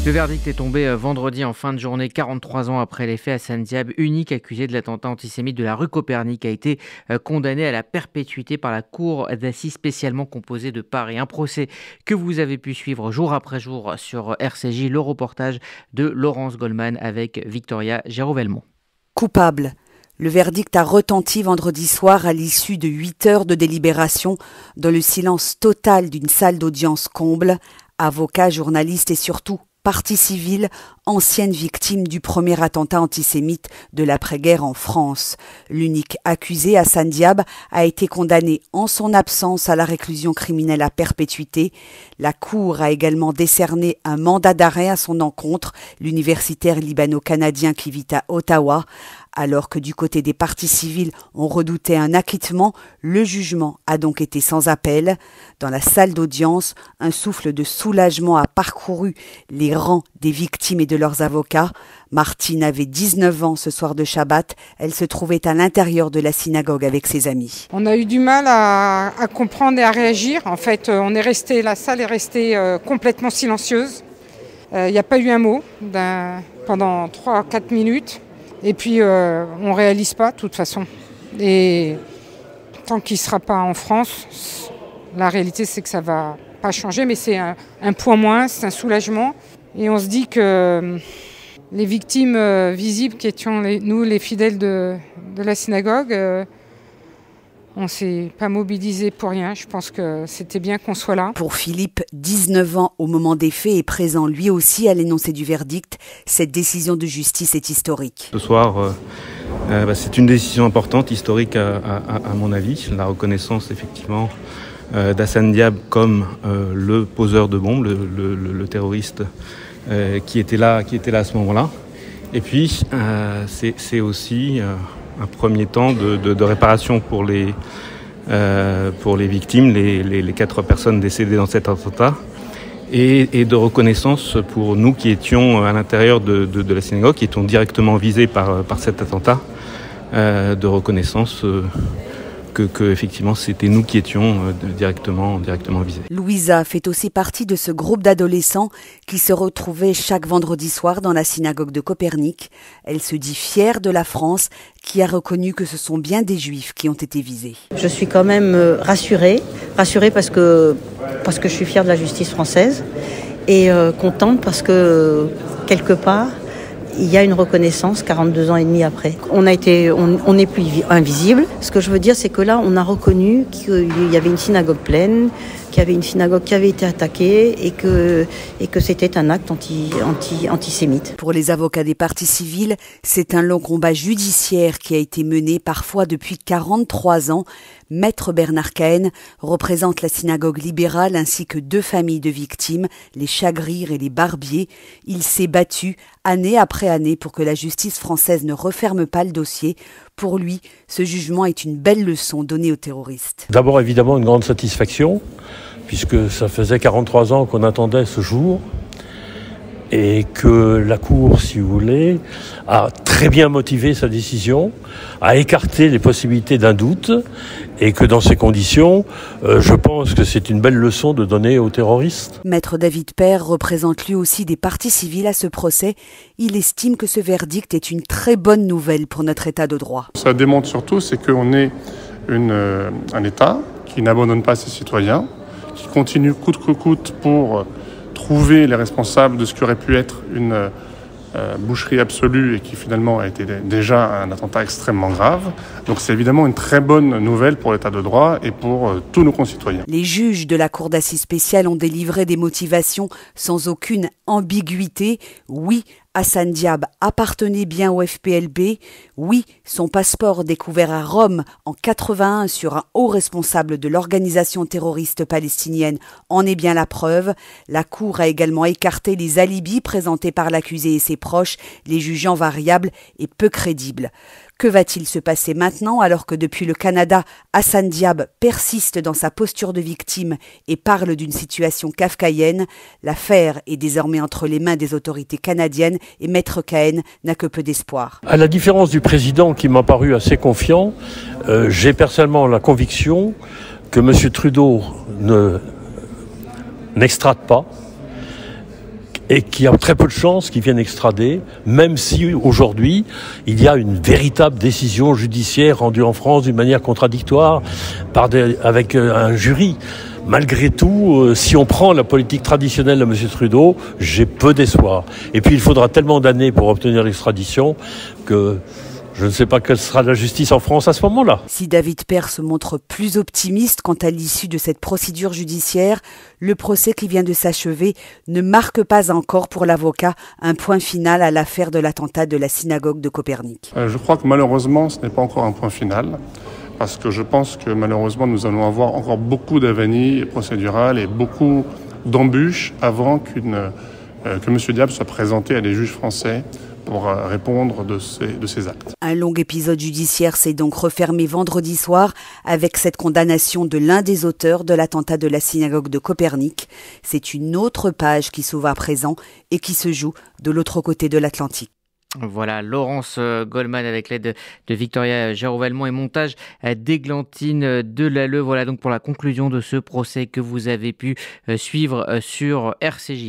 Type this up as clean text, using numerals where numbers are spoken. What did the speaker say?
Le verdict est tombé vendredi en fin de journée, 43 ans après les faits. Hassan Diab, unique accusé de l'attentat antisémite de la rue Copernic, a été condamné à la perpétuité par la cour d'assises spécialement composée de Paris. Un procès que vous avez pu suivre jour après jour sur RCJ, le reportage de Laurence Goldman avec Victoria Géraud-Velmont. Coupable. Le verdict a retenti vendredi soir à l'issue de 8 heures de délibération dans le silence total d'une salle d'audience comble. Avocats, journalistes et surtout partie civile, ancienne victime du premier attentat antisémite de l'après-guerre en France. L'unique accusé, Hassan Diab, a été condamné en son absence à la réclusion criminelle à perpétuité. La Cour a également décerné un mandat d'arrêt à son encontre, l'universitaire libano-canadien qui vit à Ottawa. Alors que du côté des parties civiles, on redoutait un acquittement, le jugement a donc été sans appel. Dans la salle d'audience, un souffle de soulagement a parcouru les rangs des victimes et de leurs avocats. Martine avait 19 ans ce soir de Shabbat. Elle se trouvait à l'intérieur de la synagogue avec ses amis. On a eu du mal à comprendre et à réagir. En fait, la salle est restée complètement silencieuse. Il n'y a pas eu un mot pendant 3-4 minutes. Et puis, on ne réalise pas, de toute façon. Et tant qu'il ne sera pas en France, la réalité, c'est que ça ne va pas changer. Mais c'est un point moins, c'est un soulagement. Et on se dit que les victimes visibles, qui étions nous, les fidèles de la synagogue, on ne s'est pas mobilisés pour rien. Je pense que c'était bien qu'on soit là. Pour Philippe, 19 ans au moment des faits et présent lui aussi à l'énoncé du verdict, cette décision de justice est historique. Ce soir, c'est une décision importante, historique à mon avis. La reconnaissance effectivement d'Hassan Diab comme le poseur de bombes, le terroriste qui était là à ce moment-là. Et puis c'est aussi un premier temps de réparation pour les victimes, les 4 personnes décédées dans cet attentat, et de reconnaissance pour nous qui étions à l'intérieur de la synagogue, qui étions directement visés par cet attentat, de reconnaissance que effectivement c'était nous qui étions directement visés. Louisa fait aussi partie de ce groupe d'adolescents qui se retrouvaient chaque vendredi soir dans la synagogue de Copernic. Elle se dit fière de la France qui a reconnu que ce sont bien des Juifs qui ont été visés. Je suis quand même rassurée parce que je suis fière de la justice française et contente parce que quelque part il y a une reconnaissance 42 ans et demi après. On n'est plus invisible. Ce que je veux dire, c'est que là, on a reconnu qu'il y avait une synagogue pleine, qu'il y avait une synagogue qui avait été attaquée et que c'était un acte antisémite. Pour les avocats des parties civiles, c'est un long combat judiciaire qui a été mené parfois depuis 43 ans. Maître Bernard Cahen représente la synagogue libérale ainsi que 2 familles de victimes, les Chagrir et les Barbier. Il s'est battu année après année pour que la justice française ne referme pas le dossier. Pour lui, ce jugement est une belle leçon donnée aux terroristes. D'abord, évidemment, une grande satisfaction, puisque ça faisait 43 ans qu'on attendait ce jour, et que la Cour, si vous voulez, a très bien motivé sa décision, a écarté les possibilités d'un doute, et que dans ces conditions, je pense que c'est une belle leçon de donner aux terroristes. Maître David Père représente lui aussi des parties civiles à ce procès. Il estime que ce verdict est une très bonne nouvelle pour notre État de droit. Ça démontre surtout, c'est qu'on est un État qui n'abandonne pas ses citoyens, qui continue coûte que coûte pour trouver les responsables de ce qui aurait pu être une boucherie absolue et qui finalement a été déjà un attentat extrêmement grave. Donc c'est évidemment une très bonne nouvelle pour l'État de droit et pour tous nos concitoyens. Les juges de la Cour d'assises spéciale ont délivré des motivations sans aucune ambiguïté. Oui, Hassan Diab appartenait bien au FPLB. Oui, son passeport découvert à Rome en 81 sur un haut responsable de l'organisation terroriste palestinienne en est bien la preuve. La Cour a également écarté les alibis présentés par l'accusé et ses proches, les jugeant variables et peu crédibles. Que va-t-il se passer maintenant alors que depuis le Canada, Hassan Diab persiste dans sa posture de victime et parle d'une situation kafkaïenne? L'affaire est désormais entre les mains des autorités canadiennes et Maître Cahen n'a que peu d'espoir. À la différence du président qui m'a paru assez confiant, j'ai personnellement la conviction que M. Trudeau n'extrade pas et qu'il y a très peu de chances qu'ils viennent extrader, même si aujourd'hui il y a une véritable décision judiciaire rendue en France d'une manière contradictoire avec un jury. Malgré tout, si on prend la politique traditionnelle de M. Trudeau, j'ai peu d'espoir. Et puis il faudra tellement d'années pour obtenir l'extradition que je ne sais pas quelle sera la justice en France à ce moment-là. Si David Père se montre plus optimiste quant à l'issue de cette procédure judiciaire, le procès qui vient de s'achever ne marque pas encore pour l'avocat un point final à l'affaire de l'attentat de la synagogue de Copernic. Je crois que malheureusement, ce n'est pas encore un point final, parce que je pense que malheureusement, nous allons avoir encore beaucoup d'avanies procédurales et beaucoup d'embûches avant que M. Diab soit présenté à des juges français pour répondre de ces actes. Un long épisode judiciaire s'est donc refermé vendredi soir avec cette condamnation de l'un des auteurs de l'attentat de la synagogue de Copernic. C'est une autre page qui s'ouvre à présent et qui se joue de l'autre côté de l'Atlantique. Voilà, Laurence Goldman avec l'aide de Victoria Géraud-Valmont et montage d'Églantine Delalleux. Voilà donc pour la conclusion de ce procès que vous avez pu suivre sur RCJ.